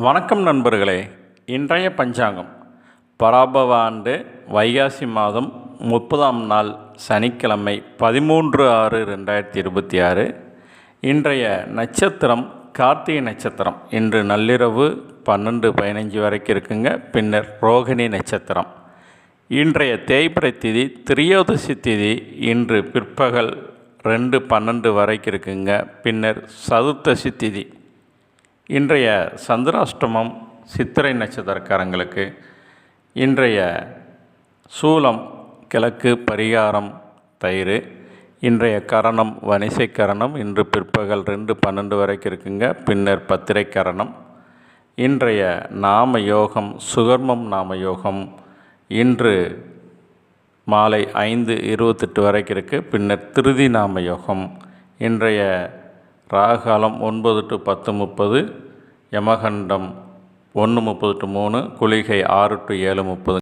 வணக்கம் நண்பர்களே. இன்றைய பஞ்சாங்கம் பராபவ ஆண்டு வைகாசி மாதம் 30ஆம் நாள் சனிக்கிழமை 13/6/2026. இன்றைய நட்சத்திரம் கார்த்திகை நட்சத்திரம். இன்று நள்ளிரவு 12:15 வரைக்கும் இருக்குங்க. பின்னர் ரோகிணி நட்சத்திரம். இன்றைய தேய்பிறை திதி திரியோதசி திதி இன்று பிற்பகல் 2:12 வரைக்கும் இருக்குங்க. பின்னர் சதுர்த்தசி திதி. இன்றைய சந்திராஷ்டமம் சித்திரை நட்சத்திரக்காரங்களுக்கு. இன்றைய சூலம் கிழக்கு, பரிகாரம் தயிர். இன்றைய கரணம் வணிசை கரணம். இன்று பிற்பகல் 2:12 வரைக்கும் இருக்குங்க. பின்னர் பத்திரை கரணம். இன்றைய நாம யோகம் சுகர்மம் நாம யோகம். இன்று மாலை 5:28 வரைக்கும் இருக்குது. பின்னர் திருதி நாம யோகம். இன்றைய ராகாலம் 9 to 10:30, யமகண்டம் 1:30 to 3, குளிகை 6 to 7:30.